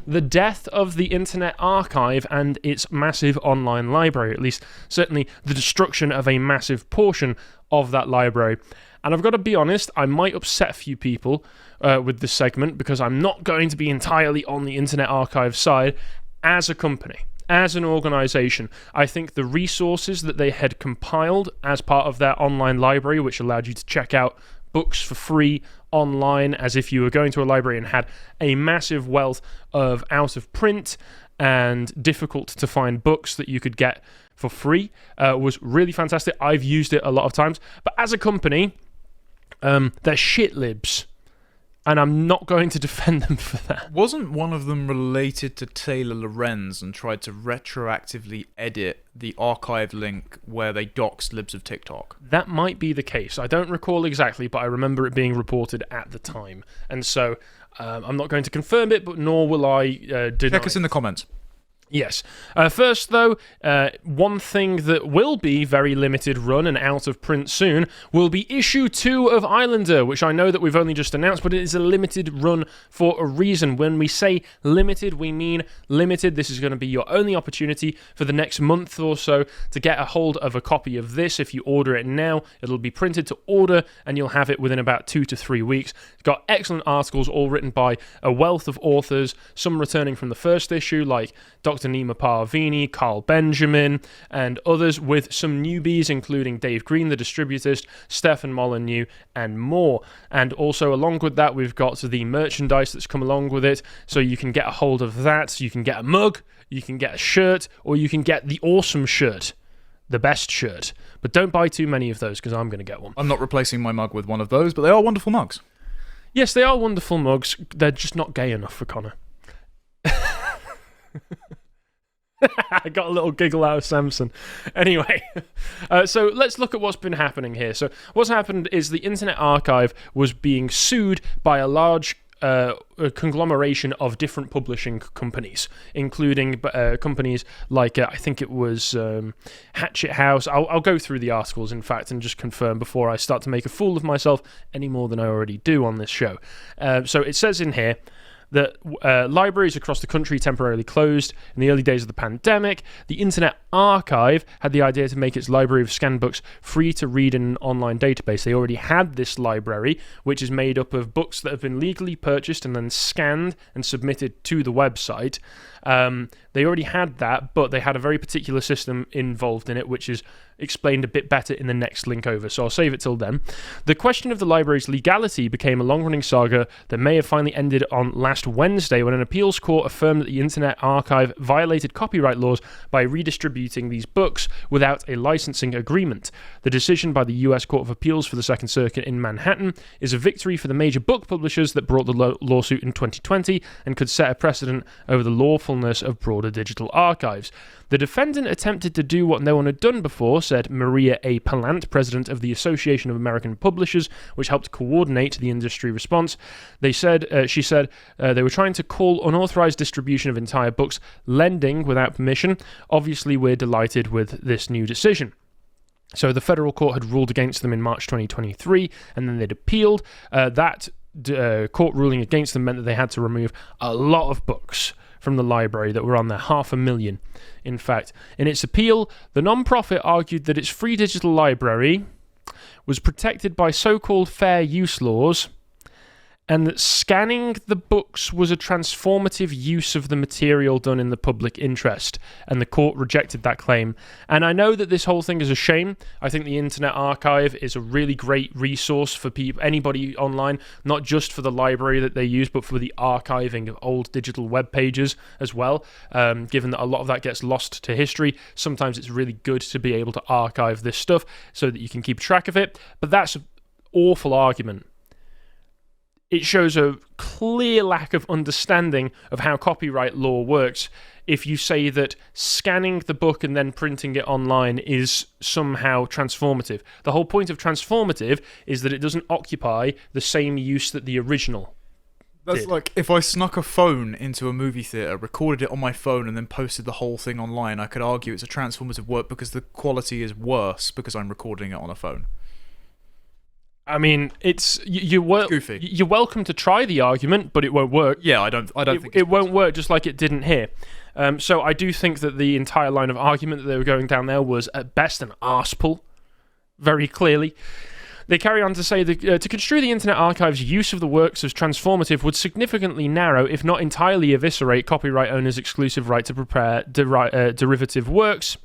the death of the Internet Archive and its massive online library, at least certainly the destruction of a massive portion of that library. And I've got to be honest, I might upset a few people with this segment because I'm not going to be entirely on the Internet Archive side as a company. As an organisation, I think the resources that they had compiled as part of their online library, which allowed you to check out books for free online as if you were going to a library and had a massive wealth of out of print and difficult to find books that you could get for free, was really fantastic. I've used it a lot of times. But as a company, they're shit libs. And I'm not going to defend them for that. Wasn't one of them related to Taylor Lorenz and tried to retroactively edit the archive link where they doxed libs of TikTok? That might be the case. I don't recall exactly, but I remember it being reported at the time. And so I'm not going to confirm it, but nor will I deny. Check us in the comments. Yes. First, though, one thing that will be very limited run and out of print soon will be issue 2 of Islander, which I know that we've only just announced, but it is a limited run for a reason. When we say limited, we mean limited. This is going to be your only opportunity for the next month or so to get a hold of a copy of this. If you order it now, it'll be printed to order, and you'll have it within about 2 to 3 weeks. It's got excellent articles, all written by a wealth of authors, some returning from the first issue, like Dr. Nima Parvini, Carl Benjamin, and others, with some newbies, including Dave Green, the distributist, Stefan Molyneux, and more. And also, along with that, we've got the merchandise that's come along with it, so you can get a hold of that. You can get a mug, you can get a shirt, or you can get the awesome shirt, the best shirt. But don't buy too many of those, because I'm going to get one. I'm not replacing my mug with one of those, but they are wonderful mugs. Yes, they are wonderful mugs. They're just not gay enough for Connor. I got a little giggle out of Samson. Anyway, so let's look at what's been happening here. So what's happened is the Internet Archive was being sued by a large a conglomeration of different publishing companies, including companies like, I think it was Hatchet House. I'll go through the articles, in fact, and just confirm before I start to make a fool of myself any more than I already do on this show. So it says in here that libraries across the country temporarily closed in the early days of the pandemic. The Internet Archive had the idea to make its library of scanned books free to read in an online database. They already had this library, which is made up of books that have been legally purchased and then scanned and submitted to the website. They already had that, but they had a very particular system involved in it, which is explained a bit better in the next link over, so I'll save it till then. The question of the library's legality became a long-running saga that may have finally ended on last Wednesday when an appeals court affirmed that the Internet Archive violated copyright laws by redistributing these books without a licensing agreement. The decision by the US Court of Appeals for the Second Circuit in Manhattan is a victory for the major book publishers that brought the lawsuit in 2020 and could set a precedent over the lawfulness of broader digital archives. The defendant attempted to do what no one had done before, said Maria A. Palant, president of the Association of American Publishers, which helped coordinate the industry response. She said they were trying to call unauthorized distribution of entire books lending without permission. Obviously, we're delighted with this new decision. So the federal court had ruled against them in March 2023, and then they'd appealed. That court ruling against them meant that they had to remove a lot of books from the library that were on there, 500,000 in fact. In its appeal, the non-profit argued that its free digital library was protected by so-called fair use laws, and that scanning the books was a transformative use of the material done in the public interest, and the court rejected that claim. And I know that this whole thing is a shame. I think the Internet Archive is a really great resource for anybody online, not just for the library that they use, but for the archiving of old digital web pages as well. Given that a lot of that gets lost to history, sometimes it's really good to be able to archive this stuff so that you can keep track of it. But that's an awful argument. It shows a clear lack of understanding of how copyright law works if you say that scanning the book and then printing it online is somehow transformative. The whole point of transformative is that it doesn't occupy the same use that the original did. Like if I snuck a phone into a movie theatre, recorded it on my phone, and then posted the whole thing online, I could argue it's a transformative work because the quality is worse because I'm recording it on a phone. I mean, it's goofy. you're welcome to try the argument, but it won't work. Yeah, I don't think it won't work, just like it didn't here. So I do think that the entire line of argument that they were going down there was at best an arsepull, very clearly. They carry on to say that to construe the Internet Archive's use of the works as transformative would significantly narrow, if not entirely eviscerate, copyright owners' exclusive right to prepare derivative works.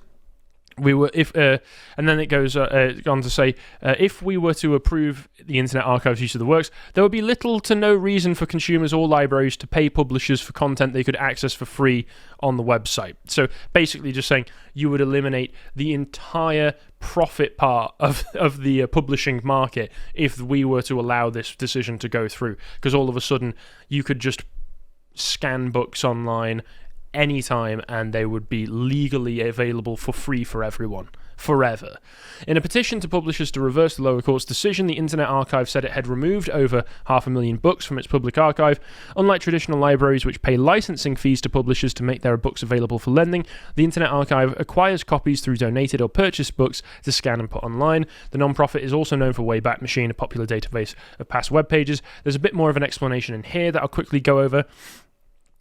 And then it goes on to say, if we were to approve the Internet Archive's use of the works, there would be little to no reason for consumers or libraries to pay publishers for content they could access for free on the website. So basically just saying you would eliminate the entire profit part of the publishing market if we were to allow this decision to go through, because all of a sudden you could just scan books online anytime and they would be legally available for free for everyone forever. In a petition to publishers to reverse the lower court's decision, the Internet Archive said it had removed over 500,000 books from its public archive. Unlike traditional libraries which pay licensing fees to publishers to make their books available for lending, the Internet Archive acquires copies through donated or purchased books to scan and put online. The non-profit is also known for Wayback Machine, a popular database of past web pages. There's a bit more of an explanation in here that I'll quickly go over.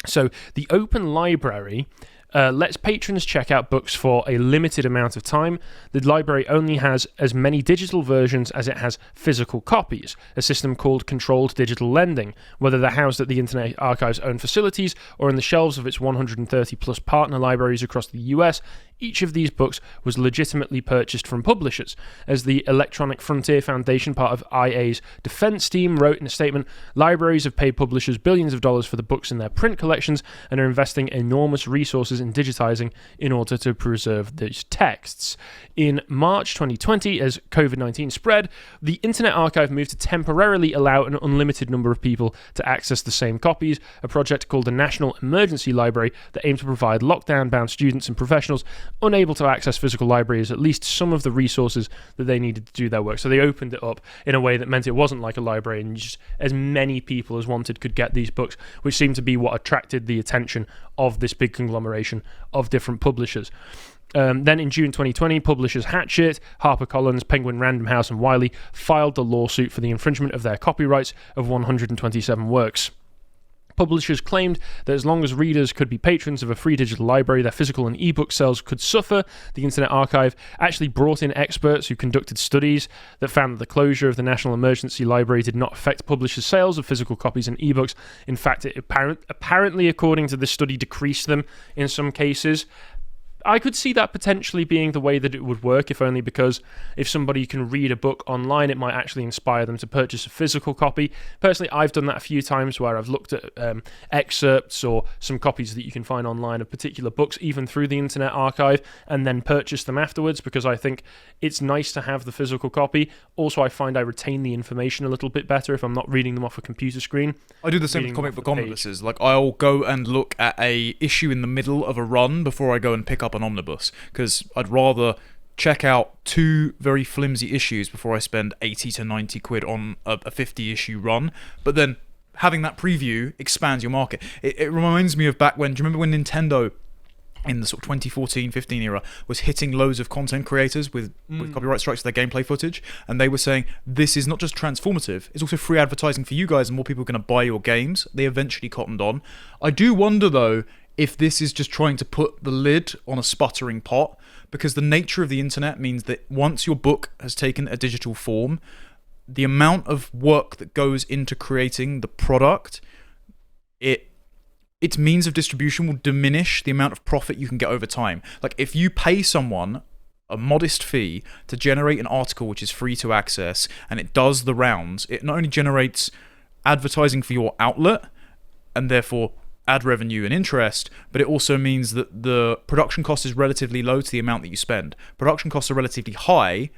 So the Open Library lets patrons check out books for a limited amount of time. The library only has as many digital versions as it has physical copies, a system called controlled digital lending. Whether they're housed at the Internet Archive's own facilities or in the shelves of its 130 plus partner libraries across the US, each of these books was legitimately purchased from publishers. As the Electronic Frontier Foundation, part of IA's defense team, wrote in a statement, libraries have paid publishers billions of dollars for the books in their print collections and are investing enormous resources in digitizing in order to preserve these texts. In March 2020, as COVID-19 spread, the Internet Archive moved to temporarily allow an unlimited number of people to access the same copies, a project called the National Emergency Library that aimed to provide lockdown-bound students and professionals unable to access physical libraries at least some of the resources that they needed to do their work. So they opened it up in a way that meant it wasn't like a library and just as many people as wanted could get these books, which seemed to be what attracted the attention of this big conglomeration of different publishers. Then in June 2020, publishers Hachette, HarperCollins, Penguin Random House and Wiley filed the lawsuit for the infringement of their copyrights of 127 works. Publishers claimed that as long as readers could be patrons of a free digital library, their physical and ebook sales could suffer. The Internet Archive actually brought in experts who conducted studies that found that the closure of the National Emergency Library did not affect publishers' sales of physical copies and ebooks. In fact, it apparently, according to this study, decreased them in some cases. I could see that potentially being the way that it would work, if only because if somebody can read a book online, it might actually inspire them to purchase a physical copy. Personally, I've done that a few times where I've looked at excerpts or some copies that you can find online of particular books, even through the Internet Archive, and then purchase them afterwards because I think it's nice to have the physical copy. Also, I find I retain the information a little bit better if I'm not reading them off a computer screen. I do the same with comic book omnibuses. Like, I'll go and look at a issue in the middle of a run before I go and pick up an omnibus, because I'd rather check out two very flimsy issues before I spend 80 to 90 quid on a 50 issue run. But then having that preview expands your market. It reminds me of back when, do you remember when Nintendo in the sort of 2014-15 era was hitting loads of content creators with copyright strikes for their gameplay footage, and they were saying this is not just transformative, it's also free advertising for you guys and more people are going to buy your games. They eventually cottoned on. I do wonder though if this is just trying to put the lid on a sputtering pot, because the nature of the internet means that once your book has taken a digital form, the amount of work that goes into creating the product, its means of distribution will diminish the amount of profit you can get over time. Like, if you pay someone a modest fee to generate an article which is free to access and it does the rounds, it not only generates advertising for your outlet and therefore ad revenue and interest, but it also means that the production cost is relatively low to the amount that you spend. Production costs are relatively high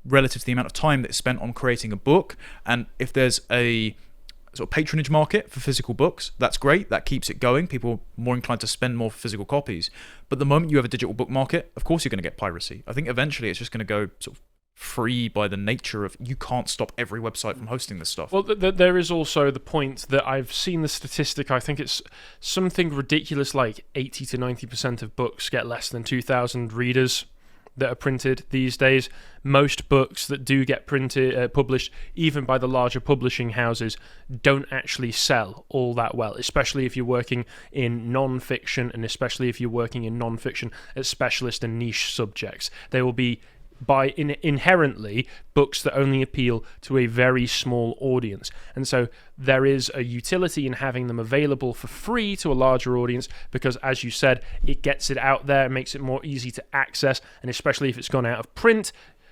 relative to the amount of time that's spent on creating a book, and if there's a sort of patronage market for physical books, that's great, that keeps it going, people are more inclined to spend more for physical copies. But the moment you have a digital book market, of course you're going to get piracy. I think eventually it's just going to go sort of free by the nature of you can't stop every website from hosting this stuff. Well, there is also the point that I've seen the statistic, I think it's something ridiculous like 80 to 90% of books get less than 2,000 readers. that are printed these days. Most books that do get published, even by the larger publishing houses, don't actually sell all that well, especially if you're working in non-fiction, and especially if you're working in non-fiction at specialist and niche subjects. They will be inherently books that only appeal to a very small audience, and so there is a utility in having them available for free to a larger audience, because, as you said, it gets it out there, it makes it more easy to access, and especially if it's gone out of print,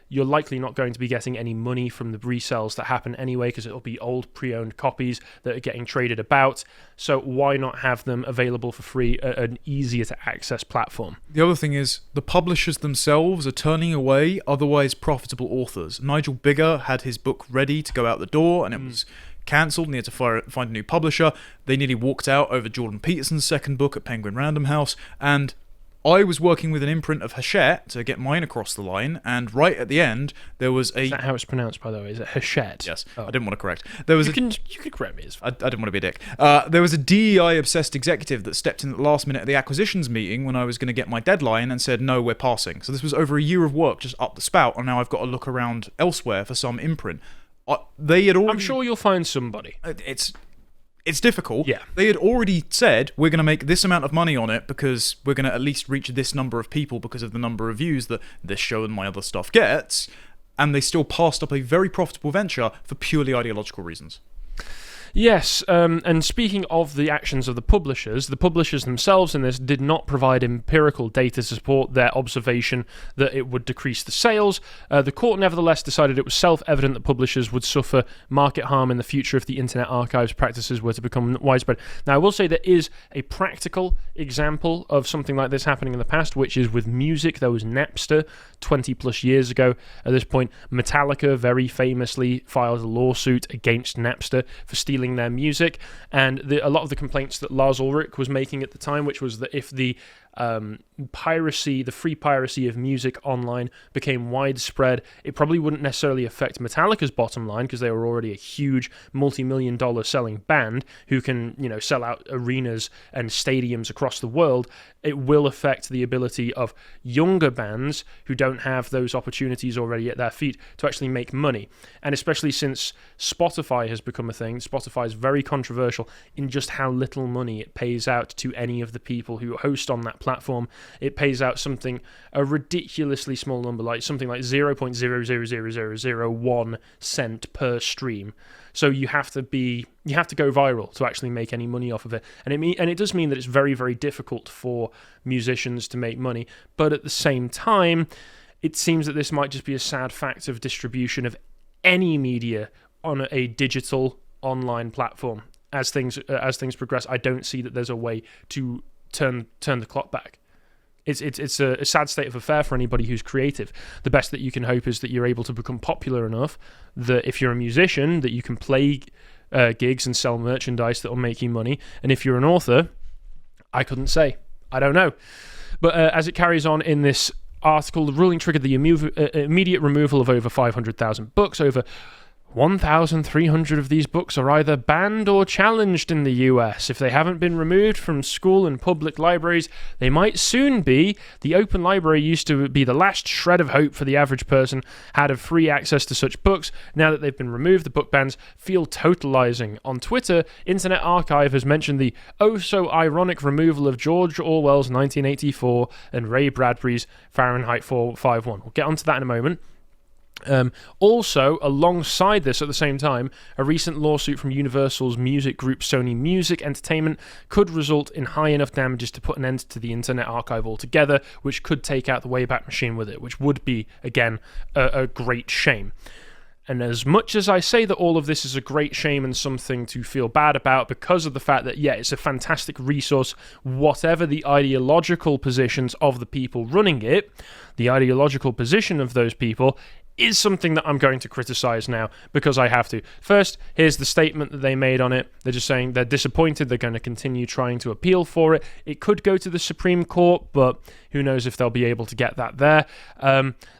you're likely not going to be getting any money from the resells that happen anyway, because it'll be old pre-owned copies that are getting traded about. So why not have them available for free at an easier to access platform? The other thing is, the publishers themselves are turning away otherwise profitable authors. Nigel Bigger had his book ready to go out the door, and it was cancelled, and he had to find a new publisher. They nearly walked out over Jordan Peterson's second book at Penguin Random House, and I was working with an imprint of Hachette to get mine across the line, and right at the end, there was a... Is that how it's pronounced, by the way? Is it Hachette? Yes, I didn't want to correct. There was you can correct me. It's fine. I didn't want to be a dick. There was a DEI-obsessed executive that stepped in at the last minute at the acquisitions meeting when I was going to get my deadline and said, no, we're passing. So this was over a year of work just up the spout, and now I've got to look around elsewhere for some imprint. They had already... I'm sure you'll find somebody. It's difficult. Yeah. They had already said, we're going to make this amount of money on it because we're going to at least reach this number of people because of the number of views that this show and my other stuff gets, and they still passed up a very profitable venture for purely ideological reasons. Yes, and speaking of the actions of the publishers themselves in this did not provide empirical data to support their observation that it would decrease the sales. The court nevertheless decided it was self-evident that publishers would suffer market harm in the future if the Internet Archive's practices were to become widespread. Now, I will say there is a practical example of something like this happening in the past, which is with music. There was Napster 20 plus years ago. At this point, Metallica very famously filed a lawsuit against Napster for stealing their music, and a lot of the complaints that Lars Ulrich was making at the time, which was that if the free piracy of music online became widespread, it probably wouldn't necessarily affect Metallica's bottom line, because they were already a huge multi-million-dollar selling band who can, sell out arenas and stadiums across the world. It will affect the ability of younger bands who don't have those opportunities already at their feet to actually make money. And especially since Spotify has become a thing, Spotify is very controversial in just how little money it pays out to any of the people who host on that platform. It pays out a ridiculously small number, like something like 0.0000001 cent per stream. So you have to go viral to actually make any money off of it, and it does mean that it's very, very difficult for musicians to make money. But at the same time, it seems that this might just be a sad fact of distribution of any media on a digital online platform. As things progress, I don't see that there's a way to turn the clock back. It's a sad state of affair for anybody who's creative. The best that you can hope is that you're able to become popular enough that if you're a musician, that you can play gigs and sell merchandise that will make you money. And if you're an author, I couldn't say. I don't know. But as it carries on in this article, the ruling triggered the immediate removal of over 500,000 books. Over 1,300 of these books are either banned or challenged in the US. If they haven't been removed from school and public libraries, they might soon be. The open library used to be the last shred of hope for the average person had of free access to such books. Now that they've been removed, the book bans feel totalizing. On Twitter, Internet Archive has mentioned the oh-so-ironic removal of George Orwell's 1984 and Ray Bradbury's Fahrenheit 451. We'll get onto that in a moment. Also, alongside this, at the same time, a recent lawsuit from Universal's music group Sony Music Entertainment could result in high enough damages to put an end to the Internet Archive altogether, which could take out the Wayback Machine with it, which would be, again, a great shame. And as much as I say that all of this is a great shame and something to feel bad about because of the fact that, yeah, it's a fantastic resource, whatever the ideological positions of the people running it, the ideological position of those people is something that I'm going to criticize now because I have to. First, here's the statement that they made on it. They're just saying they're disappointed. They're going to continue trying to appeal for it. It could go to the Supreme Court, but who knows if they'll be able to get that there.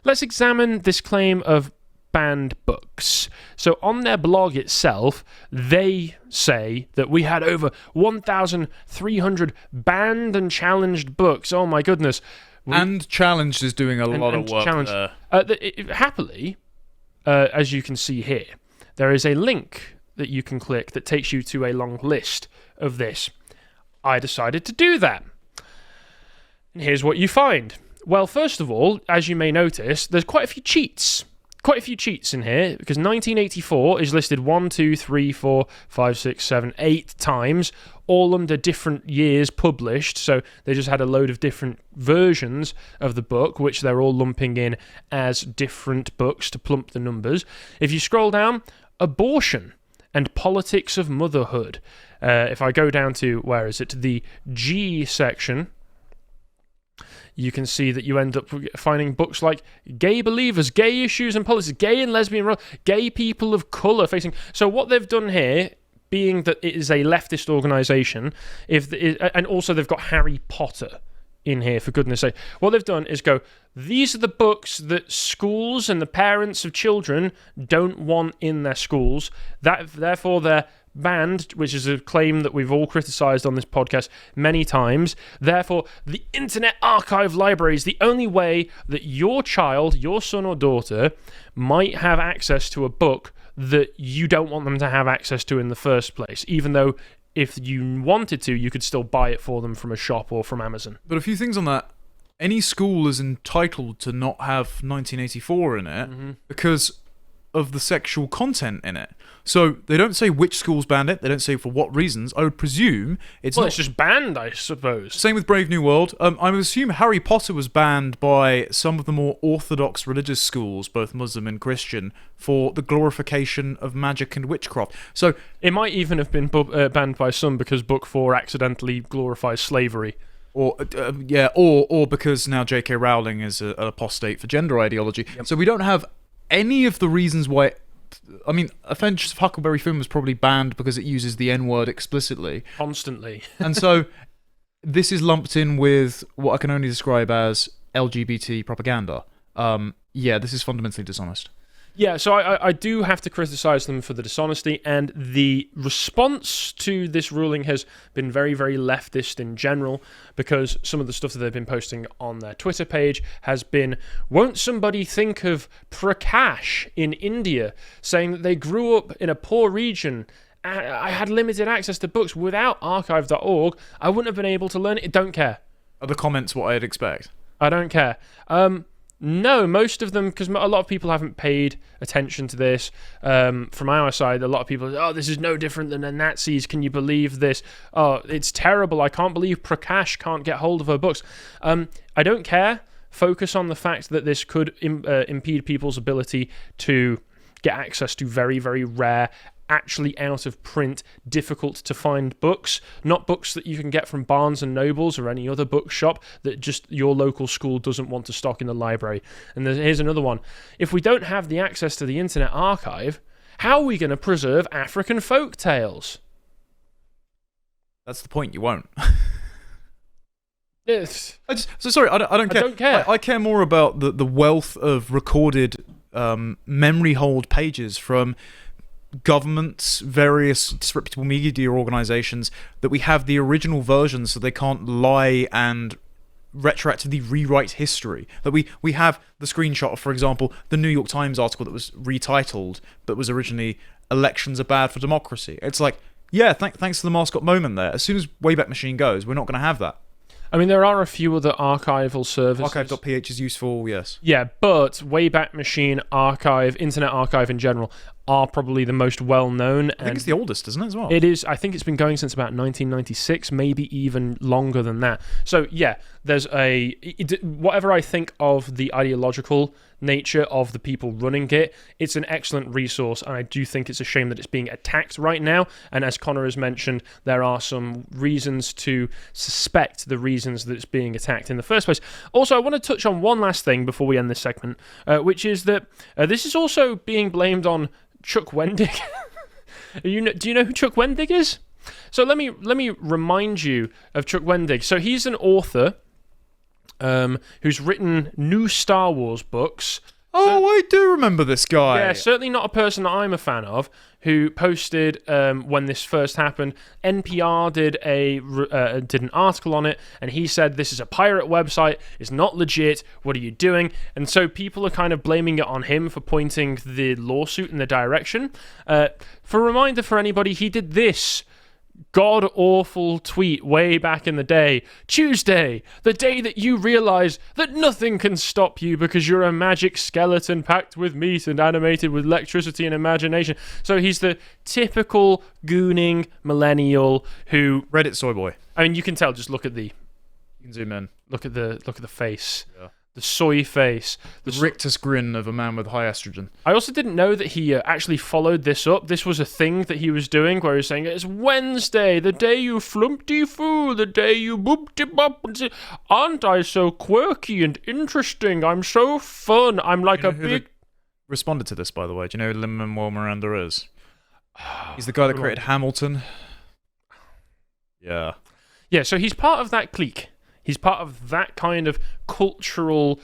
Let's examine this claim of banned books. So on their blog itself, they say that we had over 1,300 banned and challenged books. Oh my goodness. And Challenged is doing a lot of work there. Happily, as you can see here, there is a link that you can click that takes you to a long list of this. I decided to do that. And here's what you find. Well, first of all, as you may notice, there's quite a few cheats. Quite a few cheats in here, because 1984 is listed 1, 2, 3, 4, 5, 6, 7, 8 times, all under different years published, so they just had a load of different versions of the book, which they're all lumping in as different books to plump the numbers. If you scroll down, abortion and politics of motherhood. If I go down to, where is it, the G section, you can see that you end up finding books like Gay Believers, Gay Issues and Politics, Gay and Lesbian, Gay People of Colour Facing... So what they've done here, being that it is a leftist organisation, and also they've got Harry Potter in here, for goodness sake. What they've done is go, these are the books that schools and the parents of children don't want in their schools. Therefore, they're banned, which is a claim that we've all criticised on this podcast many times. Therefore, the Internet Archive Library is the only way that your child, your son or daughter, might have access to a book that you don't want them to have access to in the first place, even though if you wanted to, you could still buy it for them from a shop or from Amazon. But a few things on that. Any school is entitled to not have 1984 in it because of the sexual content in it. So they don't say which schools banned it. They don't say for what reasons. I would presume it's it's just banned, I suppose. Same with Brave New World. I would assume Harry Potter was banned by some of the more orthodox religious schools, both Muslim and Christian, for the glorification of magic and witchcraft. So it might even have been banned by some because Book 4 accidentally glorifies slavery. Or because now J.K. Rowling is an apostate for gender ideology. Yep. So we don't have any of the reasons why... I mean, Adventures of Huckleberry Finn was probably banned because it uses the N-word explicitly. Constantly. And so this is lumped in with what I can only describe as LGBT propaganda. This is fundamentally dishonest. Yeah, so I do have to criticise them for the dishonesty, and the response to this ruling has been very, very leftist in general, because some of the stuff that they've been posting on their Twitter page has been, won't somebody think of Prakash in India, saying that they grew up in a poor region. I had limited access to books. Without archive.org, I wouldn't have been able to learn it. Don't care. Are the comments what I'd expect? I don't care. No, most of them, because a lot of people haven't paid attention to this. From our side, a lot of people, this is no different than the Nazis. Can you believe this? Oh, it's terrible. I can't believe Prakash can't get hold of her books. I don't care. Focus on the fact that this could impede people's ability to get access to very, very rare, actually out of print, difficult to find books, not books that you can get from Barnes and Nobles or any other bookshop that just your local school doesn't want to stock in the library. And here's another one. If we don't have the access to the Internet Archive, how are we going to preserve African folk tales? That's the point, you won't. Yes. I don't care. I care more about the wealth of recorded memory hold pages from governments, various disreputable media organizations, that we have the original versions so they can't lie and retroactively rewrite history. That we have the screenshot of, for example, the New York Times article that was retitled but was originally "Elections are Bad for Democracy." It's like, yeah, thanks to the mascot moment there. As soon as Wayback Machine goes, we're not going to have that. I mean, there are a few other archival services. Archive.ph is useful, yes. Yeah, but Wayback Machine, Archive, Internet Archive in general are probably the most well-known. I think it's the oldest, isn't it, as well? It is. I think it's been going since about 1996, maybe even longer than that. So, yeah, there's whatever I think of the ideological nature of the people running it, it's an excellent resource, and I do think it's a shame that it's being attacked right now. And as Connor has mentioned, there are some reasons to suspect the reasons that it's being attacked in the first place. Also, I want to touch on one last thing before we end this segment, which is that this is also being blamed on Chuck Wendig. Do you know who Chuck Wendig is? So let me remind you of Chuck Wendig. So he's an author who's written new Star Wars books. Oh, I do remember this guy. Yeah, certainly not a person that I'm a fan of, who posted when this first happened. NPR did an article on it, and he said, this is a pirate website, it's not legit, what are you doing? And so people are kind of blaming it on him for pointing the lawsuit in the direction. For a reminder for anybody, he did this god-awful tweet way back in the day. Tuesday, the day that you realize that nothing can stop you because you're a magic skeleton packed with meat and animated with electricity and imagination. So he's the typical gooning millennial who... Reddit soy boy. I mean, you can tell, just look at the... You can zoom in. Look at the face. Yeah. The soy face. The rictus grin of a man with high estrogen. I also didn't know that he actually followed this up. This was a thing that he was doing where he was saying, it's Wednesday, the day you flumpty foo, the day you boopty bop. Aren't I so quirky and interesting? I'm so fun. I'm like a big... Responded to this, by the way. Do you know who Lin-Manuel Miranda is? He's the guy that created Hamilton. Yeah. Yeah, so he's part of that clique. He's part of that kind of cultural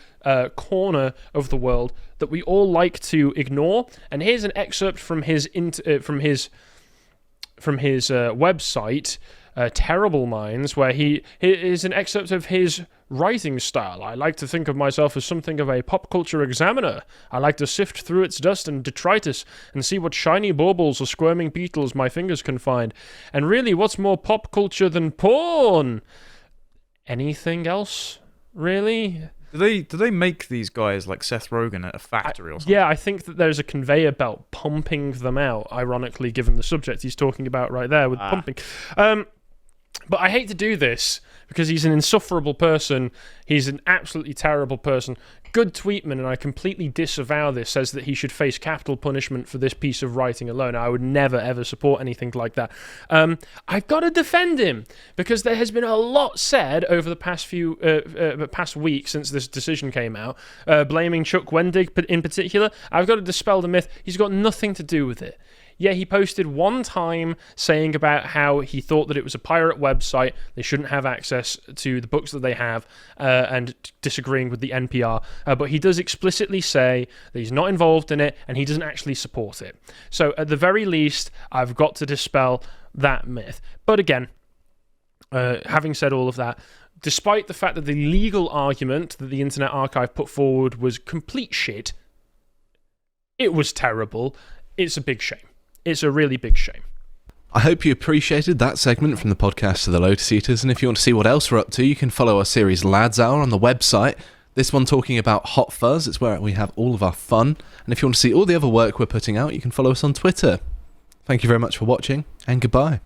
corner of the world that we all like to ignore. And here's an excerpt from his website, Terrible Minds, where he is an excerpt of his writing style. I like to think of myself as something of a pop culture examiner. I like to sift through its dust and detritus and see what shiny baubles or squirming beetles my fingers can find. And really, what's more pop culture than porn? Anything else, really? Do they make these guys like Seth Rogen at a factory or something? Yeah, I think that there's a conveyor belt pumping them out, ironically, given the subject he's talking about right there with pumping. But I hate to do this because he's an insufferable person. He's an absolutely terrible person. Good Tweetman, and I completely disavow this, says that he should face capital punishment for this piece of writing alone. I would never, ever support anything like that. I've got to defend him because there has been a lot said over the past week since this decision came out, blaming Chuck Wendig in particular. I've got to dispel the myth. He's got nothing to do with it. Yeah, he posted one time saying about how he thought that it was a pirate website, they shouldn't have access to the books that they have, and disagreeing with the NPR. But he does explicitly say that he's not involved in it, and he doesn't actually support it. So at the very least, I've got to dispel that myth. But again, having said all of that, despite the fact that the legal argument that the Internet Archive put forward was complete shit, it was terrible, it's a big shame. It's a really big shame. I hope you appreciated that segment from the podcast to the Lotus Eaters, and if you want to see what else we're up to, you can follow our series Lads Hour on the website. This one talking about Hot Fuzz, it's where we have all of our fun, and if you want to see all the other work we're putting out, you can follow us on Twitter. Thank you very much for watching, and goodbye.